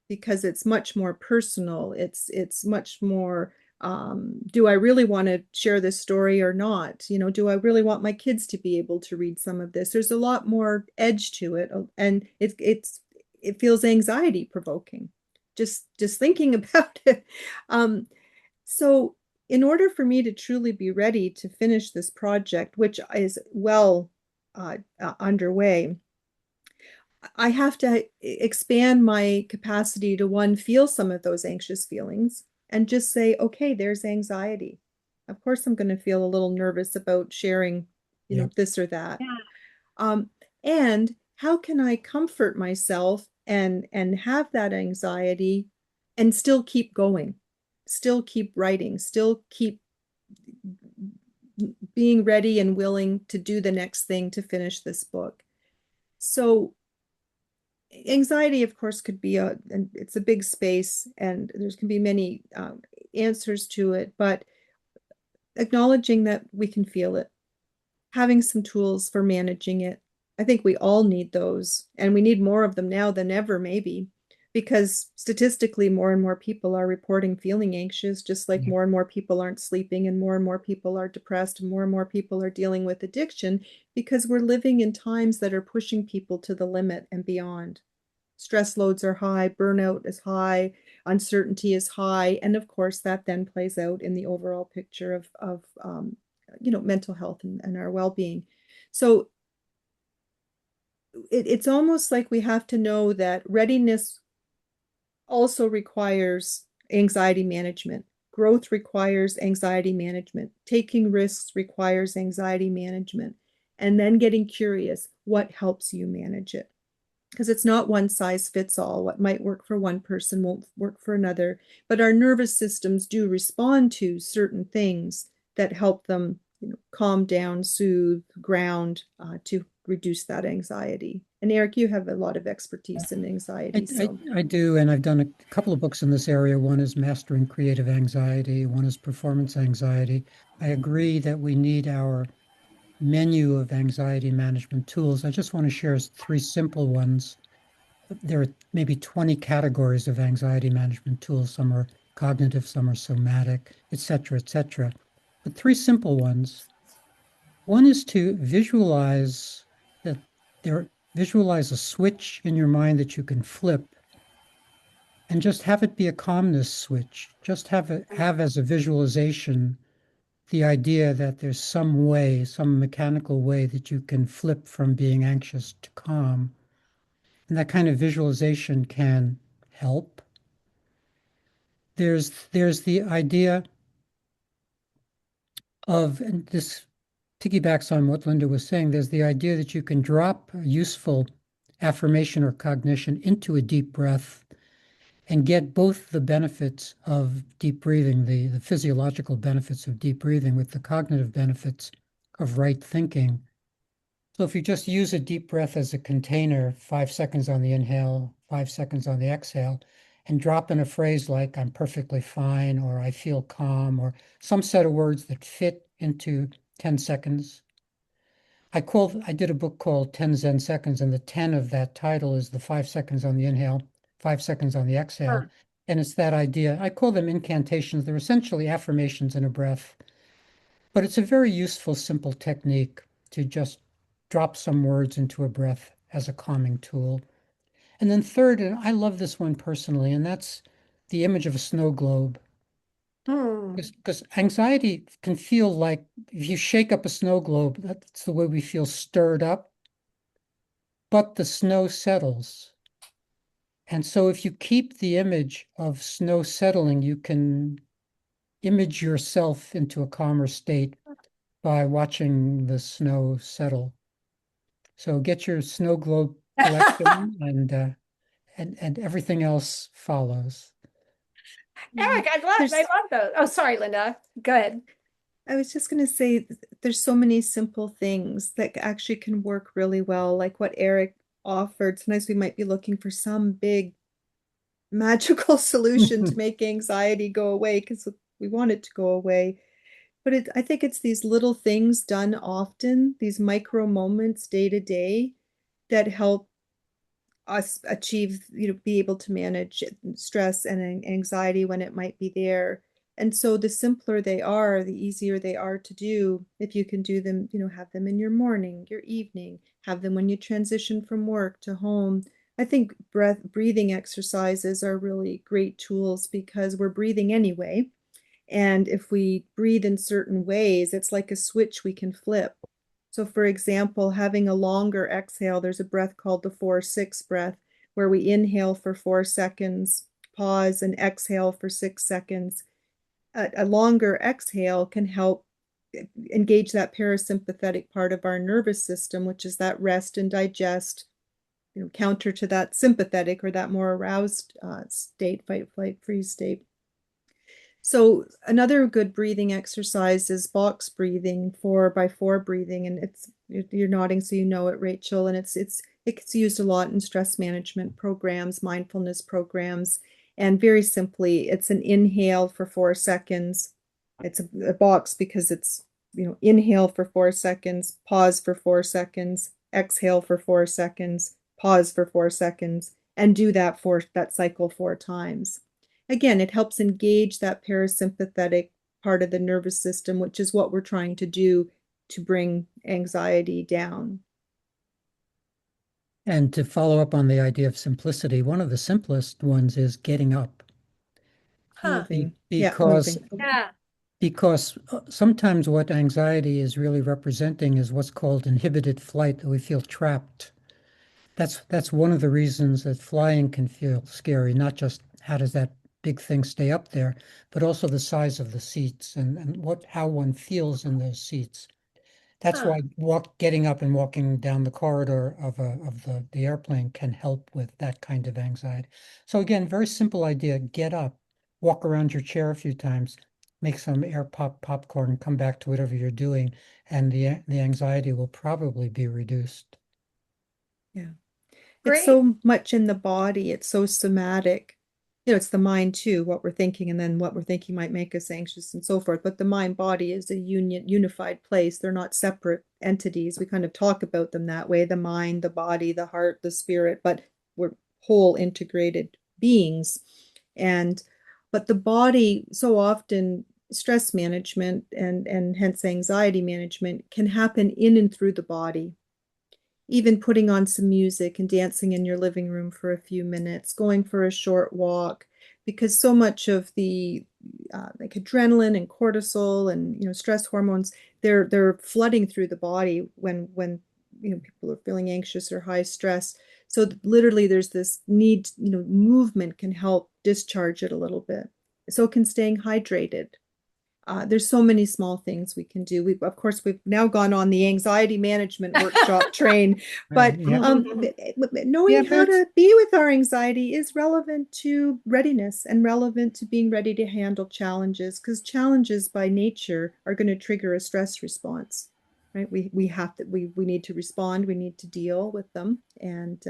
because it's much more personal. It's much more, do I really want to share this story or not? Do I really want my kids to be able to read some of this? There's a lot more edge to it, and it feels anxiety provoking just thinking about it. So in order for me to truly be ready to finish this project, which is well underway, I have to expand my capacity to, one, feel some of those anxious feelings and just say, okay, there's anxiety. Of course, I'm going to feel a little nervous about sharing, Yeah. this or that. Yeah. And how can I comfort myself and have that anxiety and still keep going, still keep writing, still keep being ready and willing to do the next thing to finish this book. So anxiety, of course, could be it's a big space, and there's can be many answers to it, but acknowledging that we can feel it, having some tools for managing it. I think we all need those, and we need more of them now than ever, maybe, because statistically, more and more people are reporting feeling anxious, just like Yeah. more and more people aren't sleeping, and more people are depressed, and more people are dealing with addiction, because we're living in times that are pushing people to the limit and beyond. Stress loads are high, burnout is high, uncertainty is high, and of course that then plays out in the overall picture of mental health and our well-being. So it's almost like we have to know that readiness also requires anxiety management. Growth requires anxiety management. Taking risks requires anxiety management. And then getting curious, what helps you manage it? Because it's not one size fits all. What might work for one person won't work for another. But our nervous systems do respond to certain things that help them, calm down, soothe, ground, to reduce that anxiety. And Eric, you have a lot of expertise in I, anxiety, I, so I do, and I've done a couple of books in this area. One is Mastering Creative Anxiety, one is Performance Anxiety. I agree that we need our menu of anxiety management tools. I just want to share three simple ones. There are maybe 20 categories of anxiety management tools. Some are cognitive, some are somatic, et cetera, et cetera. But three simple ones. One is to that visualize a switch in your mind that you can flip and just have it be a calmness switch. Just have as a visualization the idea that there's some way, some mechanical way that you can flip from being anxious to calm. And that kind of visualization can help. There's the idea of, and this piggybacks on what Linda was saying, there's the idea that you can drop a useful affirmation or cognition into a deep breath and get both the benefits of deep breathing, the physiological benefits of deep breathing with the cognitive benefits of right thinking. So if you just use a deep breath as a container, 5 seconds on the inhale, 5 seconds on the exhale, and drop in a phrase like I'm perfectly fine, or I feel calm, or some set of words that fit into 10 seconds. I did a book called 10 Zen Seconds, and the 10 of that title is the 5 seconds on the inhale, 5 seconds on the exhale. And it's that idea. I call them incantations. They're essentially affirmations in a breath, but it's a very useful, simple technique to just drop some words into a breath as a calming tool. And then third, and I love this one personally, and that's the image of a snow globe. Hmm. Because anxiety can feel like if you shake up a snow globe, that's the way we feel stirred up, but the snow settles. And so if you keep the image of snow settling, you can image yourself into a calmer state by watching the snow settle. So get your snow globe collection and everything else follows. yeah. Eric, I love those. Oh, sorry, Linda. Go ahead. I was just going to say there's so many simple things that actually can work really well, like what Eric offered. Sometimes we might be looking for some big magical solution to make anxiety go away because we want it to go away. But I think it's these little things done often, these micro moments day to day that help us achieve, be able to manage stress and anxiety when it might be there. And so the simpler they are, the easier they are to do. If you can do them, have them in your morning, your evening, have them when you transition from work to home. I think breathing exercises are really great tools because we're breathing anyway. And if we breathe in certain ways, it's like a switch we can flip. So, for example, having a longer exhale, there's a breath called the 4-6 breath, where we inhale for 4 seconds, pause, and exhale for 6 seconds. A longer exhale can help engage that parasympathetic part of our nervous system, which is that rest and digest, counter to that sympathetic or that more aroused state, fight, flight, freeze state. So another good breathing exercise is box breathing, 4 by 4 breathing, and you're nodding, so you know it, Rachel. And it's used a lot in stress management programs, mindfulness programs, And very simply, it's an inhale for 4 seconds. It's a box because it's, inhale for 4 seconds, pause for 4 seconds, exhale for 4 seconds, pause for 4 seconds, and do that cycle 4 times. Again, it helps engage that parasympathetic part of the nervous system, which is what we're trying to do to bring anxiety down. And to follow up on the idea of simplicity, one of the simplest ones is getting up. Huh. Moving. Yeah, Because moving. Yeah. sometimes what anxiety is really representing is what's called inhibited flight, that we feel trapped. That's one of the reasons that flying can feel scary, not just how does that big thing stay up there, but also the size of the seats and how one feels in those seats. That's Huh. why getting up and walking down the corridor of the airplane can help with that kind of anxiety. So again, very simple idea. Get up, walk around your chair a few times, make some popcorn, come back to whatever you're doing, and the anxiety will probably be reduced. Yeah. It's Great. so much in the body. It's so somatic. It's the mind too, what we're thinking, and then what we're thinking might make us anxious and so forth. But the mind body is a unified place. They're not separate entities. We kind of talk about them that way, the mind, the body, the heart, the spirit, but we're whole integrated beings. And but the body so often stress management and hence anxiety management can happen in and through the body, even putting on some music and dancing in your living room for a few minutes, going for a short walk, because so much of the like adrenaline and cortisol and stress hormones, they're flooding through the body when people are feeling anxious or high stress. So literally, there's this need. Movement can help discharge it a little bit. So can staying hydrated. There's so many small things we can do. Of course, we've now gone on the anxiety management workshop train, but Yeah. Yeah, knowing but how to be with our anxiety is relevant to readiness and relevant to being ready to handle challenges, because challenges by nature are going to trigger a stress response, right? We need to respond, we need to deal with them, and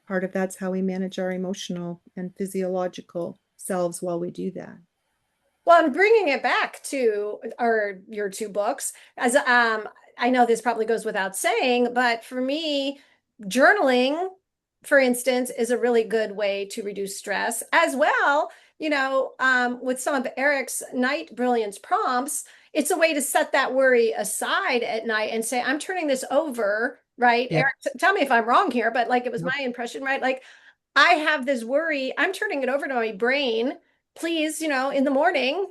part of that's how we manage our emotional and physiological selves while we do that. Well, I'm bringing it back to your two books, as I know this probably goes without saying, but for me, journaling, for instance, is a really good way to reduce stress as well. With some of Eric's night brilliance prompts, it's a way to set that worry aside at night and say, I'm turning this over, right? yeah, Eric, tell me if I'm wrong here, but like it was nope. my impression, right? Like I have this worry, I'm turning it over to my brain. Please, in the morning,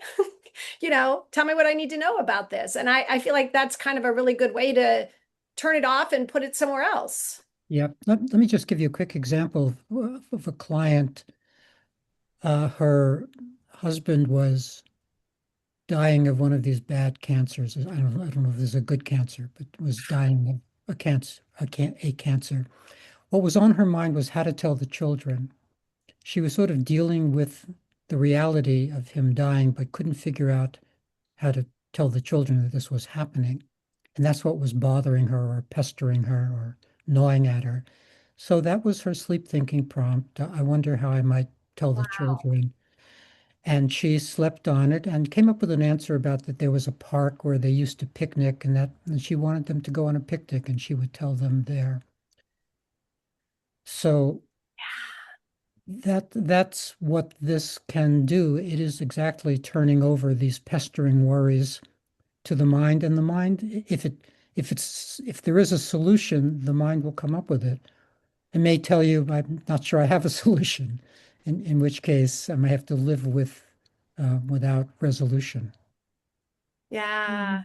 tell me what I need to know about this. And I feel like that's kind of a really good way to turn it off and put it somewhere else. Yeah. Let me just give you a quick example of a client. Her husband was dying of one of these bad cancers. I don't know if this is a good cancer, but was dying of a cancer. What was on her mind was how to tell the children. She was sort of dealing with the reality of him dying, but couldn't figure out how to tell the children that this was happening. And that's what was bothering her or pestering her or gnawing at her. So that was her sleep thinking prompt. I wonder how I might tell the children. And she slept on it and came up with an answer about that there was a park where they used to picnic and she wanted them to go on a picnic and she would tell them there. So that's what this can do. It is exactly turning over these pestering worries to the mind, and the mind, if there is a solution, the mind will come up with it. It may tell you, I'm not sure I have a solution, in which case I may have to live without resolution. Yeah. Mm.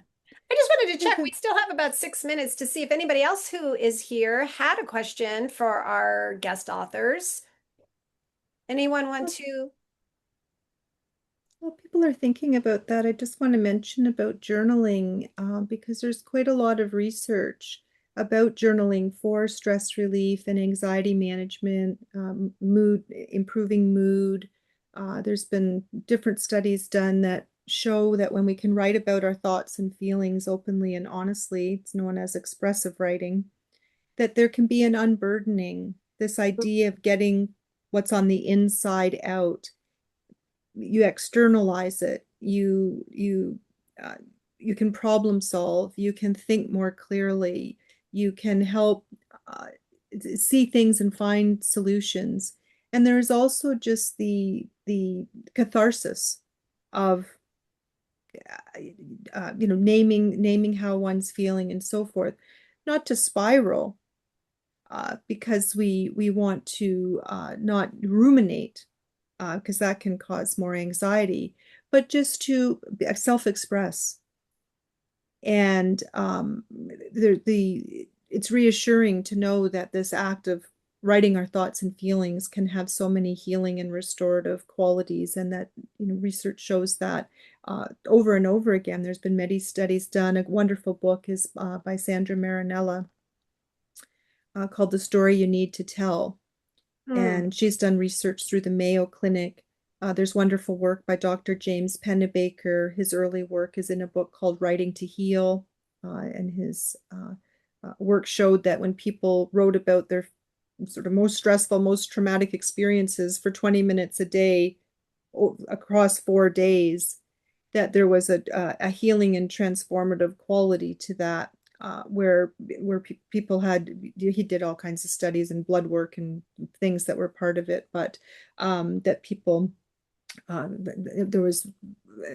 I just wanted to Well, check. We still have about 6 minutes to see if anybody else who is here had a question for our guest authors. Anyone want to? Well, people are thinking about that. I just want to mention about journaling, because there's quite a lot of research about journaling for stress relief and anxiety management, improving mood. There's been different studies done that show that when we can write about our thoughts and feelings openly and honestly, it's known as expressive writing, that there can be an unburdening, this idea of getting what's on the inside out. You externalize it. Uh, you can problem solve. You can think more clearly. You can help uh, see things and find solutions. And there's also just the catharsis of naming how one's feeling and so forth, not to spiral, because we want to not ruminate, because that can cause more anxiety, but just to self-express. And it's reassuring to know that this act of writing our thoughts and feelings can have so many healing and restorative qualities, and that research shows that over and over again. There's been many studies done. A wonderful book is by Sandra Marinella, called The Story You Need to Tell. Hmm. And she's done research through the Mayo Clinic. There's wonderful work by Dr. James Pennebaker. His early work is in a book called Writing to Heal. And his work showed that when people wrote about their sort of most stressful, most traumatic experiences for 20 minutes a day across 4 days, that there was a healing and transformative quality to that, where people had, he did all kinds of studies and blood work and things that were part of it, but that people, there was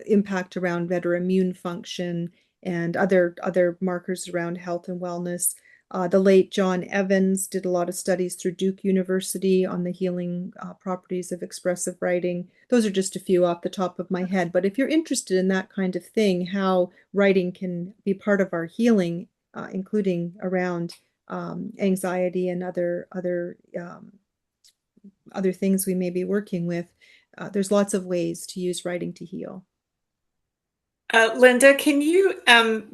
impact around better immune function and other markers around health and wellness. The late John Evans did a lot of studies through Duke University on the healing properties of expressive writing. Those are just a few off the top of my head. But if you're interested in that kind of thing, how writing can be part of our healing, including around anxiety and other things we may be working with, there's lots of ways to use writing to heal. Linda, can you,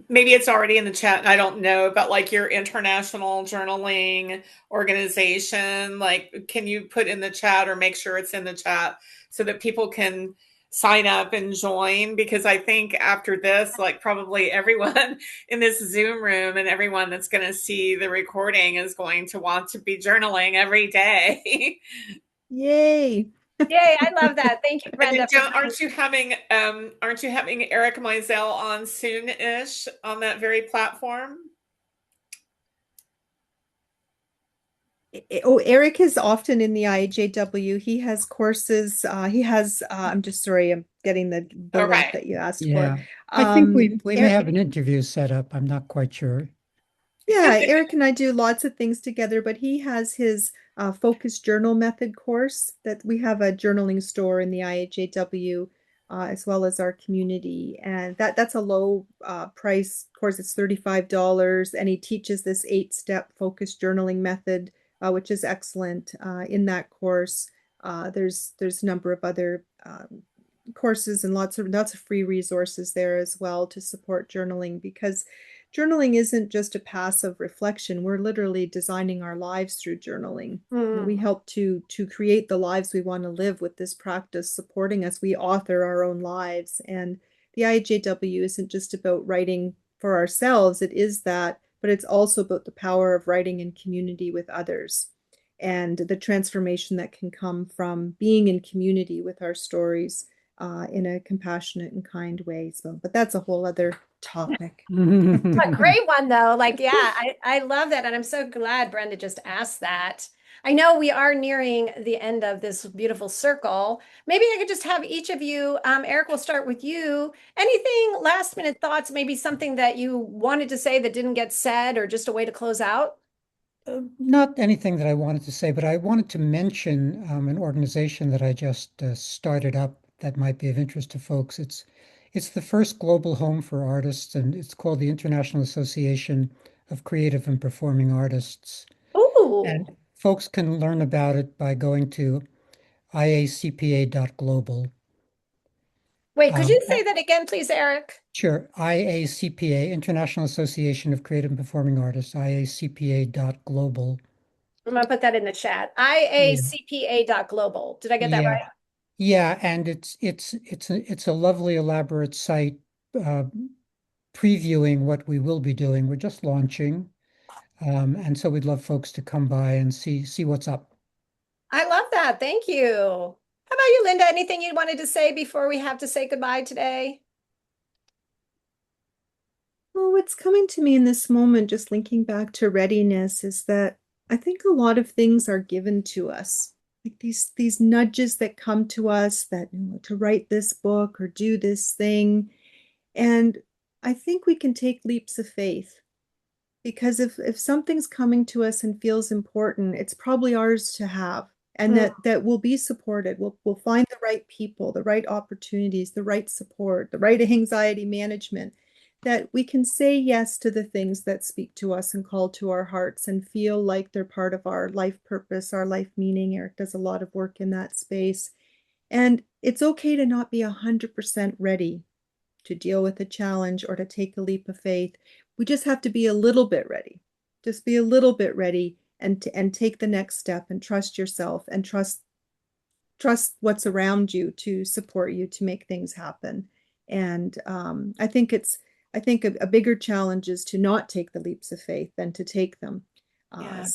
maybe it's already in the chat and I don't know, about like your international journaling organization, like can you put in the chat or make sure it's in the chat so that people can sign up and join? Because I think after this, like probably everyone in this Zoom room and everyone that's going to see the recording is going to want to be journaling every day. Yay! Yay, I love that. Thank you, And then Brenda, for aren't you having Eric Meisel on soon-ish on that very platform? Oh, Eric is often in the IAJW. He has courses. I'm just sorry, I'm getting the link Okay. that you asked for. Yeah. I think we may Eric, have an interview set up. I'm not quite sure. yeah, Eric and I do lots of things together, but he has his focus journal method course that we have a journaling store in the IAJW, as well as our community. And that's a low price course. It's $35. And he teaches this 8-step focus journaling method, which is excellent. In that course, there's a number of other courses and lots of free resources there as well to support journaling, because journaling isn't just a passive reflection. We're literally designing our lives through journaling. We help to create the lives we want to live with this practice supporting us. We author our own lives. And the IJW isn't just about writing for ourselves. It is that, but it's also about the power of writing in community with others and the transformation that can come from being in community with our stories, in a compassionate and kind way. So, but that's a whole other topic. a great one though. Like, yeah, I love that. And I'm so glad Brenda just asked that. I know we are nearing the end of this beautiful circle. Maybe I could just have each of you, Eric, we'll start with you. Anything last minute thoughts, maybe something that you wanted to say that didn't get said, or just a way to close out? Not anything that I wanted to say, but I wanted to mention an organization that I just started up that might be of interest to folks. It's the first global home for artists, and it's called the International Association of Creative and Performing Artists. Ooh, And folks can learn about it by going to iacpa.global. wait, could you Um, say that again, please, Eric? sure, IACPA, International Association of Creative and Performing Artists, iacpa.global. I'm gonna put that in the chat. Yeah. IACPA.global. Did I get that Yeah. right? Yeah, and it's a lovely elaborate site uh, previewing what we will be doing. We're just launching, and so we'd love folks to come by and see what's up. I love that. Thank you. How about you, Linda? Anything you wanted to say before we have to say goodbye today? Well, what's coming to me in this moment, just linking back to readiness, is that I think a lot of things are given to us. Like these nudges that come to us that, to write this book or do this thing. And I think we can take leaps of faith because if something's coming to us and feels important, it's probably ours to have, and Mm, that we'll be supported. We'll find the right people, the right opportunities, the right support, the right anxiety management, that we can say yes to the things that speak to us and call to our hearts and feel like they're part of our life purpose, our life meaning. Eric does a lot of work in that space. And it's okay to not be 100% ready to deal with a challenge or to take a leap of faith. We just have to be a little bit ready. Just be a little bit ready and take the next step and trust yourself and trust what's around you to support you to make things happen. And I think a bigger challenge is to not take the leaps of faith than to take them. yeah.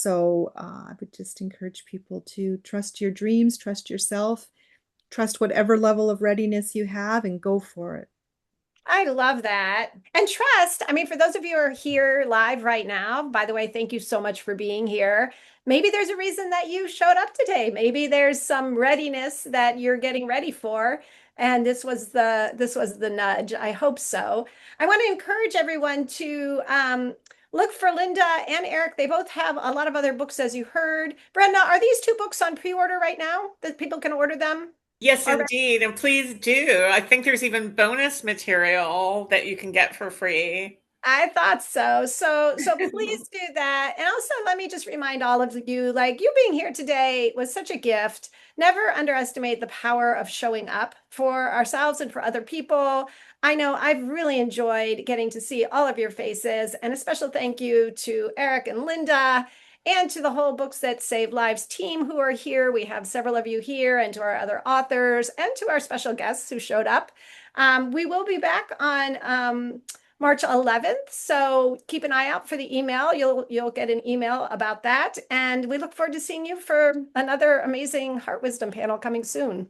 I would just encourage people to trust your dreams, trust yourself, trust whatever level of readiness you have, and go for it. I love that. And trust. I mean, for those of you who are here live right now, by the way, thank you so much for being here. Maybe there's a reason that you showed up today. Maybe there's some readiness that you're getting ready for. And this was the nudge. I hope so. I want to encourage everyone to look for Linda and Eric. They both have a lot of other books, as you heard. Brenda, are these two books on pre-order right now that people can order them? Yes, Already? indeed. And please do. I think there's even bonus material that you can get for free. I thought so. So please do that. And also let me just remind all of you, like you being here today was such a gift. Never underestimate the power of showing up for ourselves and for other people. I know I've really enjoyed getting to see all of your faces, and a special thank you to Eric and Linda and to the whole Books That Save Lives team who are here. We have several of you here, and to our other authors and to our special guests who showed up. We will be back on March 11th. So keep an eye out for the email. You'll get an email about that. And we look forward to seeing you for another amazing Heart Wisdom panel coming soon.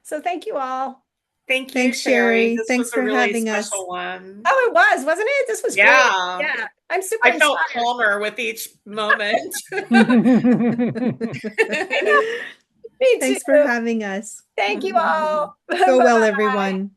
So thank you all. Thank you, Thanks, Sherry. Sherry. This Thanks was a for really having us. special one. Oh, it was, wasn't it? This was great. Yeah. Yeah, I'm super I felt inspired. calmer with each moment. I know, me too. Thanks for having us. Thank you all. Go well, Bye-bye. everyone.